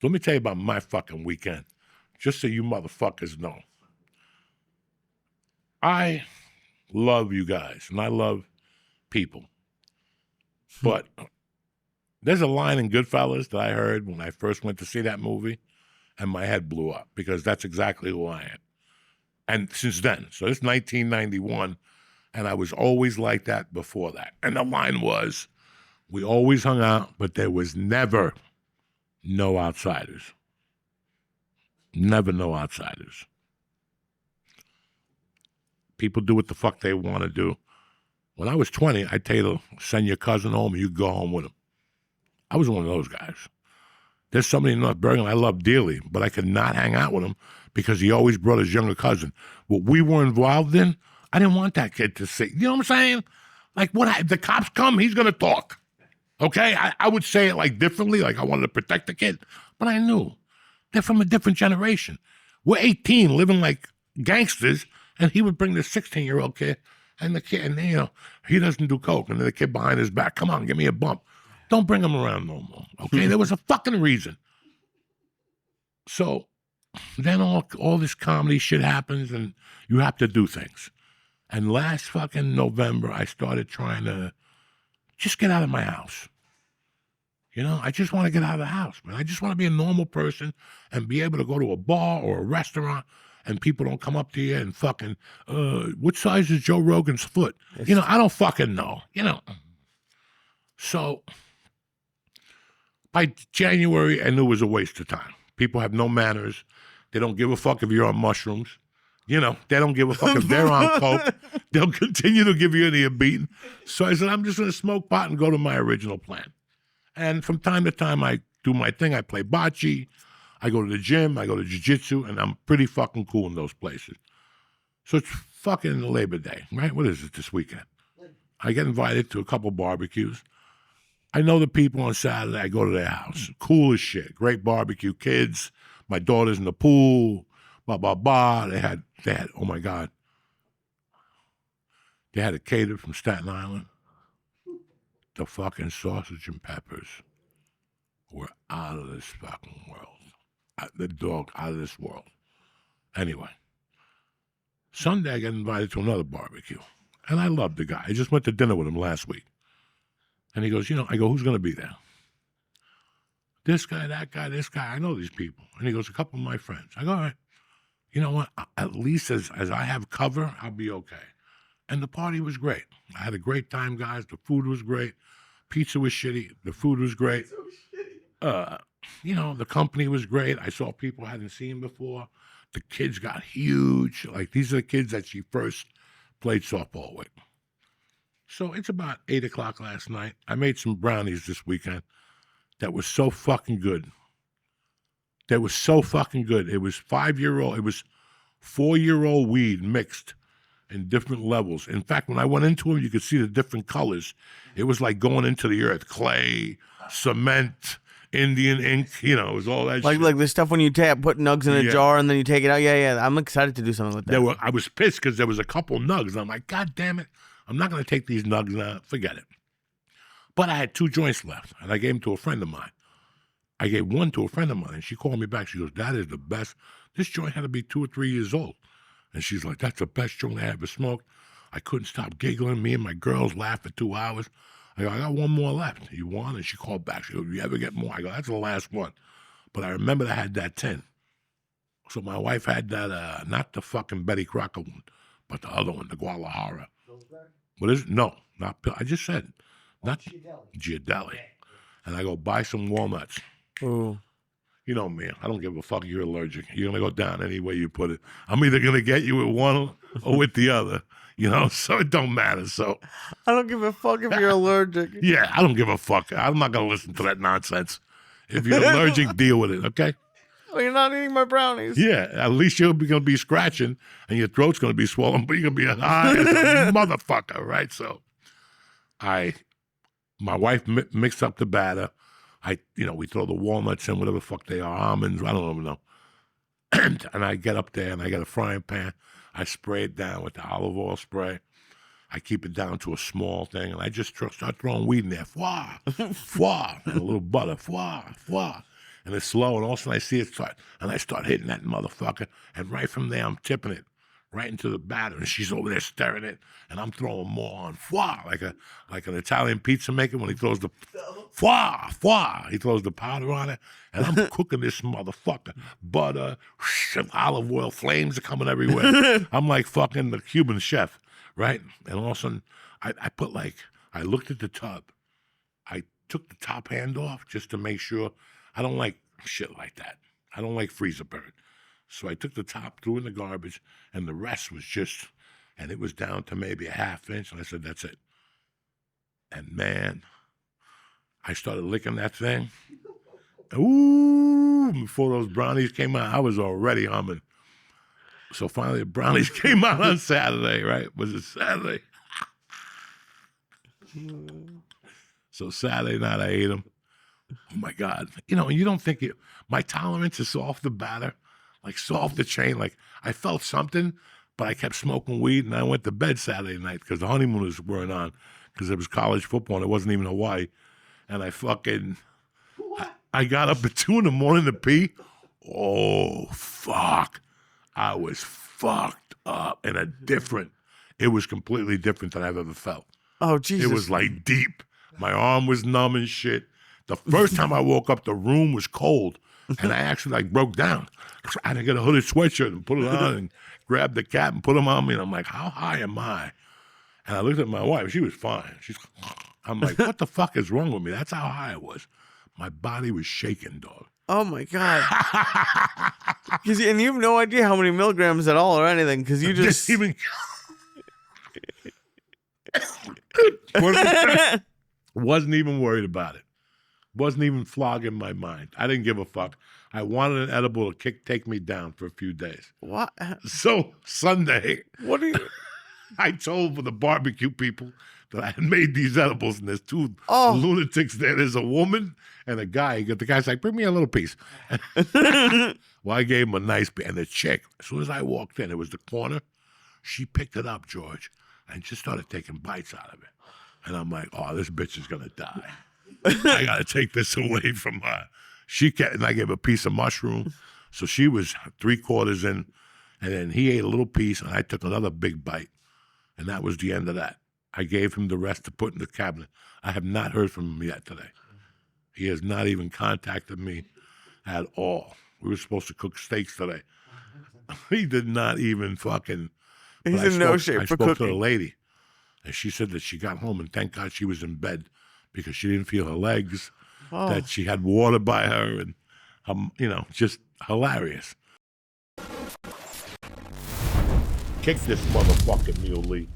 Let me tell you about my fucking weekend, just so you motherfuckers know. I love you guys, and I love people. But there's a line in Goodfellas that I heard when I first went to see that movie, and my head blew up because that's exactly who I am. And since then, so it's 1991, and I was always like that before that. And the line was, we always hung out, but there was never no outsiders. Never no outsiders. People do what the fuck they want to do. When I was 20, I'd tell you to send your cousin home and you go home with him. I was one of those guys. There's somebody in North Bergen I love dearly, but I could not hang out with him because he always brought his younger cousin. What we were involved in, I didn't want that kid to see. You know what I'm saying? Like, if the cops come, he's going to talk. Okay? I would say it like differently, like I wanted to protect the kid, but I knew they're from a different generation. We're 18, living like gangsters, and he would bring this 16-year-old kid, and the kid, and you know, he doesn't do coke, and then the kid behind his back, come on, give me a bump. Don't bring him around no more, okay? There was a fucking reason. So then all this comedy shit happens, and you have to do things. And last fucking November, I started trying to just get out of my house. You know, I just want to get out of the house, man. I just want to be a normal person and be able to go to a bar or a restaurant and people don't come up to you and fucking, what size is Joe Rogan's foot? You know, I don't fucking know, you know. So by January, I knew it was a waste of time. People have no manners. They don't give a fuck if you're on mushrooms. You know, they don't give a fuck if they're on coke. They'll continue to give you any beating. So I said, I'm just going to smoke pot and go to my original plan. And from time to time, I do my thing. I play bocce. I go to the gym. I go to jiu-jitsu. And I'm pretty fucking cool in those places. So it's fucking Labor Day, right? What is it this weekend? I get invited to a couple barbecues. I know the people on Saturday. I go to their house. Cool as shit. Great barbecue. Kids. My daughter's in the pool. Blah, blah, blah. They had, oh my God. They had a caterer from Staten Island. The fucking sausage and peppers were out of this fucking world. The dog out of this world. Anyway, Sunday I got invited to another barbecue. And I loved the guy. I just went to dinner with him last week. And he goes, you know, I go, who's going to be there? This guy, that guy, this guy. I know these people. And he goes, a couple of my friends. I go, all right. You know what? At least as I have cover, I'll be okay. And the party was great. I had a great time, guys. The food was great. Pizza was shitty. The food was great. You know, the company was great. I saw people I hadn't seen before. The kids got huge. Like, these are the kids that she first played softball with. So it's about 8 o'clock last night. I made some brownies this weekend that was so fucking good. They were so fucking good. It was 4-year-old weed mixed in different levels. In fact, when I went into them, you could see the different colors. It was like going into the earth. Clay, cement, Indian ink, you know, it was all that shit. Like the stuff when you put nugs in a jar and then you take it out. Yeah. I'm excited to do something like that. I was pissed because there was a couple nugs. I'm like, God damn it. I'm not going to take these nugs now. Forget it. But I had 2 joints left, and I gave them to a friend of mine. I gave one to a friend of mine, and she called me back. She goes, that is the best. This joint had to be 2 or 3 years old. And she's like, that's the best joint I ever smoked. I couldn't stop giggling. Me and my girls laughed for 2 hours. I go, I got one more left. You want? And she called back. She goes, you ever get more? I go, that's the last one. But I remember I had that 10. So my wife had that, not the fucking Betty Crocker one, but the other one, the Guadalajara. What is it? No, not, I just said, not Giardelli. And I go, buy some walnuts. Ooh. You know me, I don't give a fuck if you're allergic. You're going to go down any way you put it. I'm either going to get you with one or with the other, you know, so it don't matter. So I don't give a fuck if you're allergic. Yeah, I don't give a fuck. I'm not going to listen to that nonsense. If you're allergic, deal with it, okay? Well, you're not eating my brownies. Yeah, at least you're going to be scratching and your throat's going to be swollen, but you're going to be high as a motherfucker, right? So my wife mixed up the batter. We throw the walnuts in, whatever the fuck they are, almonds, I don't even know. And I get up there and I got a frying pan. I spray it down with the olive oil spray. I keep it down to a small thing, and I just start throwing weed in there. Fwah, fwah, and a little butter. Fwah, fwah. and it's slow, and all of a sudden I see it start, and I start hitting that motherfucker, and right from there I'm tipping it right into the batter, and she's over there stirring it, and I'm throwing more on, foie, like an Italian pizza maker when he throws the foie, he throws the powder on it, and I'm cooking this motherfucker, butter, olive oil, flames are coming everywhere. I'm like fucking the Cuban chef, right? And all of a sudden, I looked at the tub, I took the top hand off just to make sure. I don't like shit like that. I don't like freezer burn. So I took the top, threw in the garbage, and the rest was just, and it was down to maybe a ½ inch. And I said, that's it. And man, I started licking that thing. Ooh, before those brownies came out, I was already humming. So finally, the brownies came out on Saturday, right? Was it Saturday? So Saturday night, I ate them. Oh my God. You know, you don't think my tolerance is off the batter. Like so off the chain, like I felt something, but I kept smoking weed, and I went to bed Saturday night because the honeymooners weren't on, because it was college football and it wasn't even Hawaii, and I got up at 2 a.m. to pee. Oh fuck, I was fucked up in it was completely different than I've ever felt. Oh Jesus! It was like deep. My arm was numb and shit. The first time I woke up, the room was cold, and I actually like broke down. I had to get a hooded sweatshirt and put it on and grab the cap and put them on me. And I'm like, how high am I? And I looked at my wife. She was fine. I'm like, what the fuck is wrong with me? That's how high I was. My body was shaking, dog. Oh my God! And you have no idea how many milligrams at all or anything, because you just even wasn't even worried about it. Wasn't even flogging my mind. I didn't give a fuck. I wanted an edible to take me down for a few days. What? So Sunday, what are you? I told the barbecue people that I had made these edibles, and there's 2 lunatics there. There's a woman and a guy. The guy's like, bring me a little piece. Well, I gave him a nice piece. And the chick, as soon as I walked in, it was the corner. She picked it up, George, and just started taking bites out of it. And I'm like, oh, this bitch is going to die. I got to take this away from her. And I gave her a piece of mushroom. So she was 3/4 in, and then he ate a little piece, and I took another big bite. And that was the end of that. I gave him the rest to put in the cabinet. I have not heard from him yet today. He has not even contacted me at all. We were supposed to cook steaks today. He did not even fucking. He's in no shape for cooking. I spoke to the lady, and she said that she got home, and thank God she was in bed because she didn't feel her legs, that she had water by her, and, just hilarious. Kick this motherfucking muley.